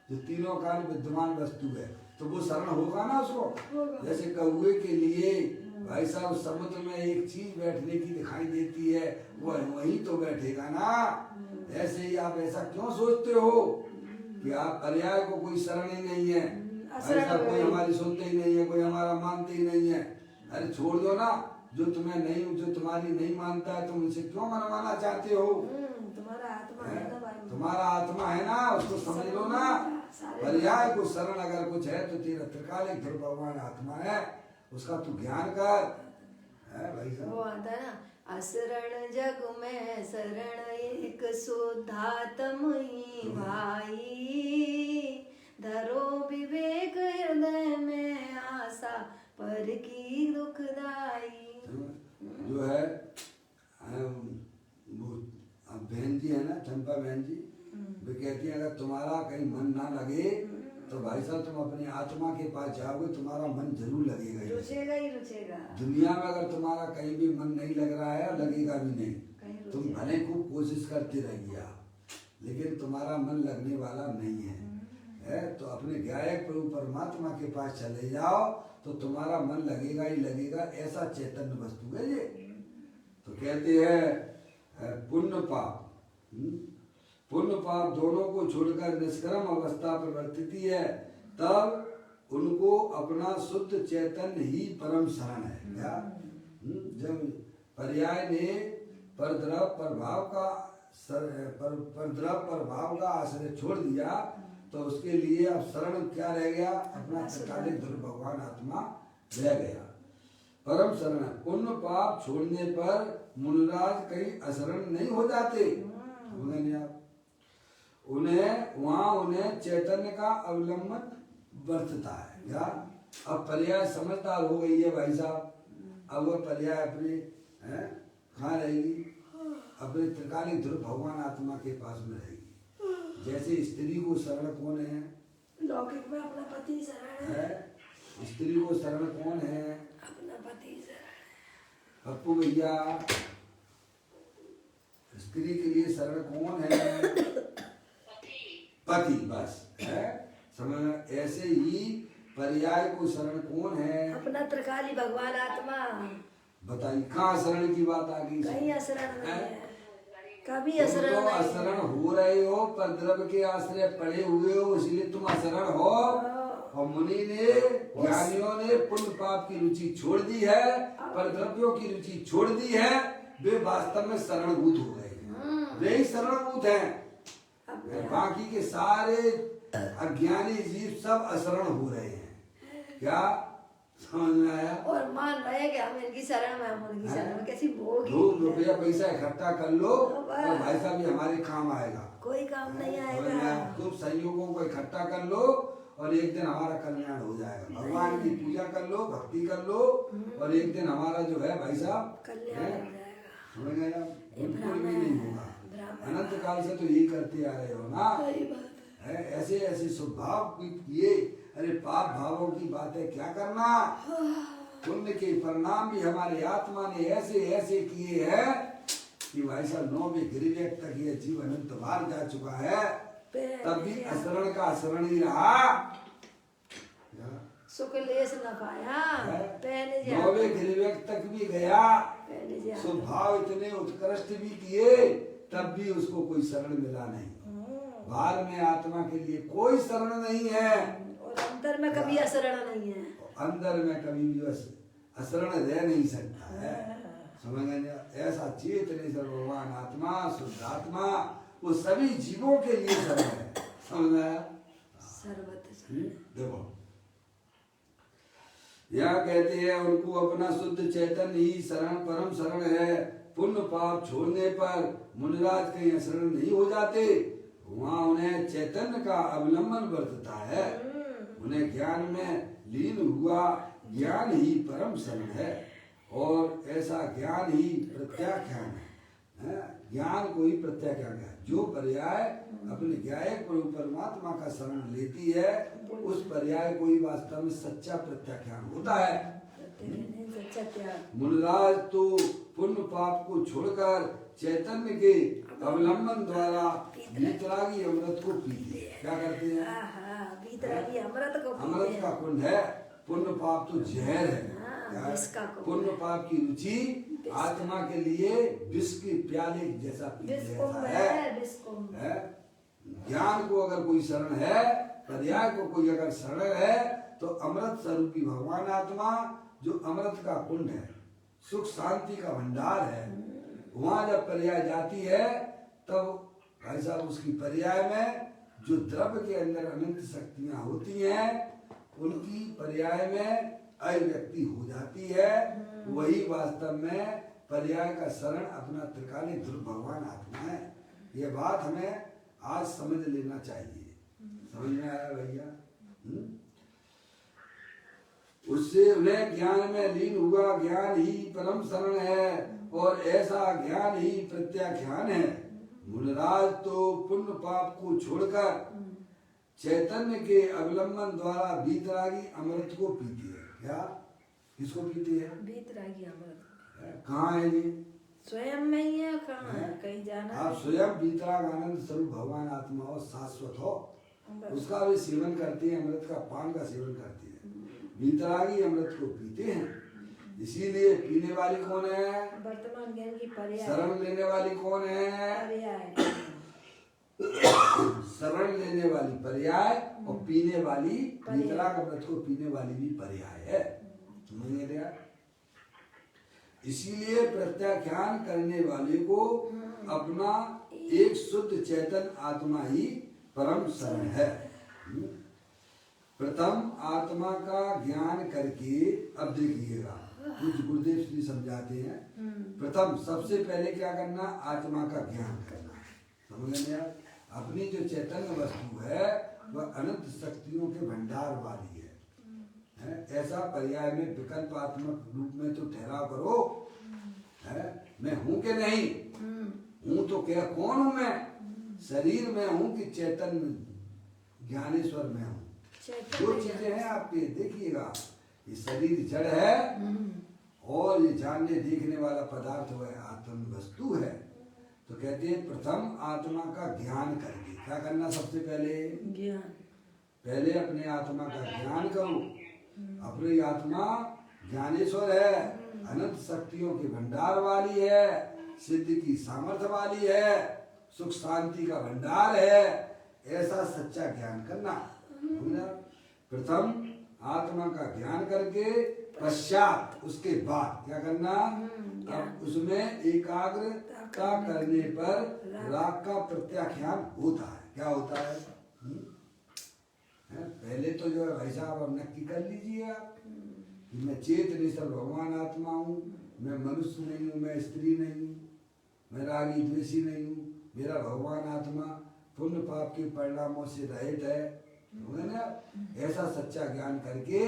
जो तीनों काल विद्यमान वस्तु है, तो वो शरण होगा ना उसको। जैसे कौवे के लिए भाई साहब समुद्र में एक चीज बैठने की दिखाई देती है, वो वहीं तो बैठेगा ना। ऐसे ही आप ऐसा क्यों सोचते हो कि आप पर्याय को कोई शरण ही नहीं है, ऐसा कोई हमारी सुनते ही नहीं है, कोई हमारा मानते ही नहीं है। अरे छोड़ दो ना, जो तुम्हें नहीं, जो तुम्हारी नहीं मानता है तुम उसे क्यों मनवाना चाहते हो? तुम्हारा आत्मा है ना भाई, तुम्हारा आत्मा है ना, उसको समझ लो ना। पर्याय को शरण अगर कुछ है तो तेरा त्रिकालिक ध्रुव भगवान आत्मा है, उसका तू ज्ञान कर है भाई साहब। वो आता है ना, असरण जग में शरण एक शुद्धात्म ही भाई, धरो विवेक हृदय में आशा पर की दुखदाई। जो है वो बहन जी है ना, चंपा बहन जी, वे कहती है अगर तुम्हारा कहीं मन ना लगे तो भाई साहब तुम अपनी आत्मा के पास जाओगे, तुम्हारा मन जरूर लगेगा ही, रुचेगा ही रुचेगा। दुनिया में अगर तुम्हारा कहीं भी मन नहीं लग रहा है, लगेगा भी नहीं, तुम भले खूब कोशिश करते रहिए लेकिन तुम्हारा मन लगने वाला नहीं है। तो अपने गायक प्रभु परमात्मा के पास चले जाओ तो तुम्हारा मन लगेगा ही लगेगा, ऐसा चैतन्य वस्तु है ये। तो कहते हैं पुण्य पाप दोनों को छोड़कर निष्क्रम अवस्था प्रवर्तिती है तब उनको अपना शुद्ध चैतन्य ही परम शरण है। क्या? जब पर्याय ने परद्रव प्रभाव का आश्रय छोड़ दिया तो उसके लिए अब शरण क्या रह गया? अपना त्रिकालिक ध्रुव भगवान आत्मा रह गया, परम शरण। पुण्य पाप छोड़ने पर मुनिराज कहीं अशरण नहीं हो जाते, उन्हें चैतन्य का अवलंबन बरतता है। क्या? अब पर्याय समझदार हो गई है भाई साहब, अब वह पर्याय अपने कहाँ रहेगी? अपने त्रिकालिक ध्रुव भगवान आत्मा के पास में रहेगी। जैसे स्त्री को शरण कौन है? लौकिक में अपना पति शरण है। स्त्री को शरण कौन है? अपना पति शरण। पप्पू भैया स्त्री के लिए शरण कौन है? पति, बस है समझ में। ऐसे ही पर्याय को शरण कौन है? अपना त्रिकाली भगवान आत्मा। बताइए कहाँ शरण की बात आ गई? कहीं असरण नहीं है, कभी तुम असरण तो नहीं है। असरण हो रहे हो, पर द्रव्य के आश्रय पड़े हुए हो, इसलिए तुम असरण हो। और मुनि ने, ज्ञानियों ने पुण्य पाप की रुचि छोड़ दी है, पर द्रव्यों की रुचि छोड़ दी है। वे वास्तव में शरणभूत हो गए हैं, वे ही शरणभूत हैं। बाकी के सारे अज्ञानी जीव सब असरण हो रहे हैं। क्या समझ में आया? और मान रहे कि हम इनकी शरण में, हम उनकी शरण में। कैसी भोग 2 रुपया पैसा इकट्ठा कर लो और भाई साहब ये हमारे काम आएगा। कोई काम नहीं आएगा। तुम संयोगों को इकट्ठा कर लो और एक दिन हमारा कल्याण हो जाएगा। भगवान की पूजा कर लो, भक्ति कर लो और एक दिन हमारा जो है भाई साहब कल्याण हो जाएगा। समझ गए आप? बिल्कुल भी नहीं होगा। अनंत काल से तो यही करते आ रहे हो ना। है ऐसे ऐसे स्वभाव किए। अरे पाप भावों की बातें क्या करना, पुण्य के परिणाम भी हमारे आत्मा ने ऐसे ऐसे किए हैं कि भाई साहब 9वें गिरिवेक तक ये जीव अनंत बार जा चुका है, तब भी असरण का असरण ही रहा। सुख लेस न पाया, 9वें गिरिवेक तक भी गया, स्वभाव इतने उत्कृष्ट भी किए, तब भी उसको कोई शरण मिला नहीं। बाहर में आत्मा के लिए कोई शरण नहीं है और अंदर में कभी असरण नहीं है। अंदर में कभी भी असरण रह नहीं सकता है। समझ गए? ऐसा चेतनेश्वर भगवान आत्मा, शुद्ध आत्मा, वो सभी जीवों के लिए शरण है। समझ में आया? देखो यहाँ कहते हैं उनको अपना शुद्ध चैतन्य ही शरण, परम शरण है। पुण्य पाप छोड़ने पर मुनिराज कहीं असरण नहीं हो जाते, वहाँ उन्हें चैतन्य का अवलंबन बरतता है। उन्हें ज्ञान में लीन हुआ ज्ञान ही परम शरण है और ऐसा ज्ञान ही प्रत्याख्यान है। ज्ञान को ही प्रत्याख्यान है। जो पर्याय अपने ज्ञायक प्रभु परमात्मा का शरण लेती है, उस पर्याय को ही वास्तव में सच्चा प्रत्याख्यान होता है। मुनिराज तो पुण्य पाप को छोड़कर चैतन्य के अवलंबन द्वारा वीतरागी अमृत को पीते हैं। क्या करते हैं? वीतरागी अमृत को पीते अमृत का कुंड है। पुण्य पाप तो जहर है। पुण्य पाप की रुचि आत्मा के लिए विष के प्याले जैसा पीते है। ज्ञान को अगर कोई शरण है, पर्याय को कोई अगर शरण है, तो अमृत स्वरूपी भगवान आत्मा जो अमृत का कुंड है, सुख शांति का भंडार है, वहां जब पर्याय जाती है तब भाई साहब उसकी पर्याय में जो द्रव्य के अंदर अनंत शक्तियां होती हैं, उनकी पर्याय में अव्यक्ति हो जाती है। वही वास्तव में पर्याय का शरण अपना त्रिकाली ध्रुव भगवान आत्मा है। ये बात हमें आज समझ लेना चाहिए। समझ में आया भैया? उससे उन्हें ज्ञान में लीन हुआ ज्ञान ही परम शरण है और ऐसा ज्ञान ही प्रत्याख्यान है। मुनिराज तो पुण्य पाप को छोड़कर चैतन्य के अवलंबन द्वारा वीतरागी अमृत को पीती है। क्या? किसको पीती है? वीतरागी अमृत। कहाँ है ये? स्वयं में ही है। कहाँ है? कहीं जाना? आप स्वयं वीतराग आनंद स्वरूप भगवान आत्मा हो, शाश्वत हो, उसका भी सेवन करते हैं, अमृत का पान का सेवन करते हैं, वीतरागी अमृत को पीते हैं। इसीलिए पीने वाली कौन है? वर्तमान ज्ञान की पर्याय। शरण लेने वाली कौन है? पर्याय। शरण लेने वाली पर्याय और पीने वाली वीतराग अमृत को पीने वाली भी पर्याय है। समझ गए? इसीलिए प्रत्याख्यान करने वाले को अपना एक शुद्ध चैतन्य आत्मा ही परम शरण है। प्रथम आत्मा का ज्ञान करके, अब देखिएगा कुछ गुरुदेव श्री समझाते हैं, प्रथम सबसे पहले क्या करना? आत्मा का ज्ञान करना। समझ गए आप? अपनी जो चैतन्य वस्तु है वह अनंत शक्तियों के भंडार वाली है। ऐसा पर्याय में विकल्पात्मक रूप में तो ठहराव करो है। मैं हूं कि नहीं हूं, तो क्या कौन हूं मैं? शरीर में हूं कि चैतन्य ज्ञानेश्वर में हूं? दो चीजें हैं आपके। देखिएगा, ये शरीर जड़ है और ये जानने देखने वाला पदार्थ वह आत्म वस्तु है। तो कहते हैं प्रथम आत्मा का ज्ञान करके क्या करना सबसे पहले ज्ञान। पहले अपने आत्मा का ज्ञान करो। अपनी आत्मा ज्ञानेश्वर है, अनंत शक्तियों के भंडार वाली है, सिद्धि की सामर्थ्य वाली है, सुख शांति का भंडार है। ऐसा सच्चा ज्ञान करना। प्रथम आत्मा का ज्ञान करके पश्चात उसके बाद क्या करना, अब उसमें एकाग्रता करने पर राग का प्रत्याख्यान होता है। क्या होता है? पहले तो जो है भाई साहब अब नक्की कर लीजिए आप कि मैं चेत निश्चल भगवान आत्मा हूँ, मैं मनुष्य नहीं हूँ, मैं स्त्री नहीं हूँ, मैं रागी द्वेषी नहीं हूँ, मेरा भगवान आत्मा पुण्य पाप के परिणामों से रहित है ना। ऐसा सच्चा ज्ञान करके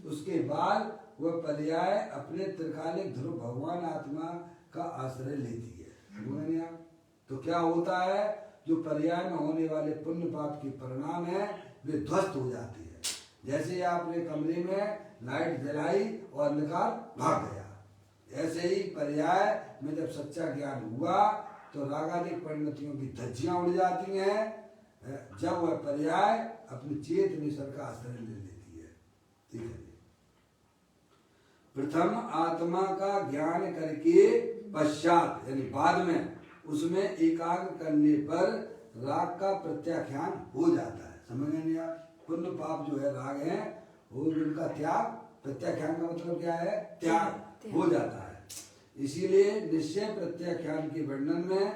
उसके बाद वह पर्याय अपने त्रिकालिक ध्रुव भगवान आत्मा का आश्रय लेती है। समझ आप? तो क्या होता है, जो पर्याय में होने वाले पुण्य पाप के परिणाम है वे ध्वस्त हो जाते हैं। जैसे आपने कमरे में लाइट जलाई और निकाल भाग गया, ऐसे ही पर्याय में जब सच्चा ज्ञान हुआ तो रागादिक परिणतियों की धज्जियां उड़ जाती हैं, जब वह पर्याय अपने चेत निश्चल का आश्रय ले लेती है। ठीक है। प्रथम आत्मा का ज्ञान करके पश्चात यानी बाद में उसमें एकाग्र करने पर राग का प्रत्याख्यान हो जाता है। समझ नहीं आप? पुण्य पाप जो है राग है वो उनका त्याग, प्रत्याख्यान का मतलब क्या है? त्याग हो जाता है। इसीलिए निश्चय प्रत्याख्यान के वर्णन में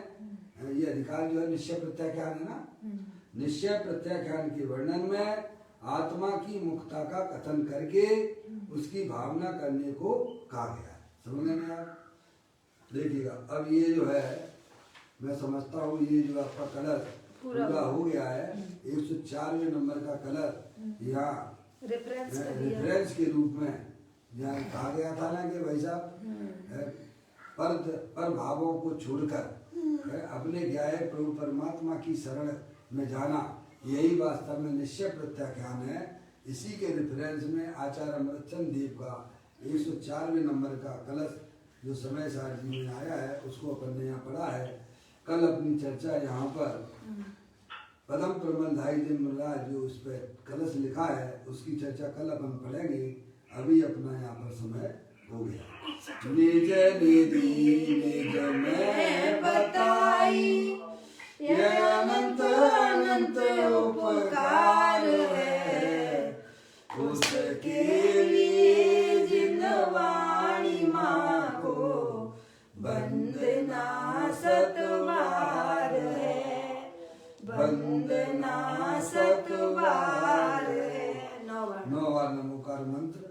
ये अधिकार जो है निश्चय प्रत्याख्यान है ना, निश्चय प्रत्याख्यान के वर्णन में आत्मा की मुक्ता का कथन करके उसकी भावना करने को कहा गया है। समझ में आप? देखिएगा अब ये जो है मैं समझता हूँ ये जो आपका कलर पूरा हो गया है, 104वें नंबर का कलर यहाँ रेफरेंस के रूप में यहाँ कहा गया था ना कि भाई साहब पर भावों को छोड़कर अपने ज्ञाय प्रभु परमात्मा की शरण में जाना, यही वास्तव में निश्चय प्रत्याख्यान है। इसी के रेफरेंस में आचार्य अमृतचंद देव का 104वें नंबर का कलश जो समय सार जी में आया है उसको अपन ने यहाँ पढ़ा है। कल अपनी चर्चा यहाँ पर पदम प्रबंधाई दिन महाराज जो उस पर कलश लिखा है उसकी चर्चा कल अपन पढ़ेंगे। अभी अपना यहाँ पर समय हो गया। निज निधि निज में बताई ये अनंत अनंत उपकार है, उसके लिए जिन वाणी माँ को वंदना सतवार है, वंदना सतवार है। 9 बार नमोकार मंत्र।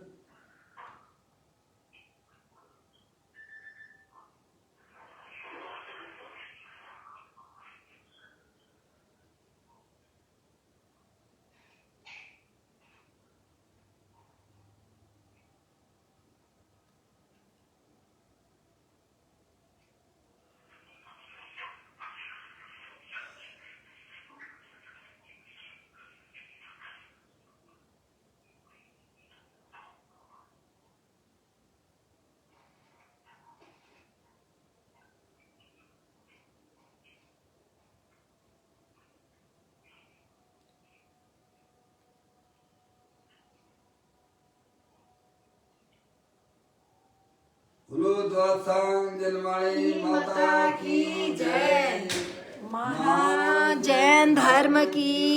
जन्माणी माता की जय। महाजैन धर्म की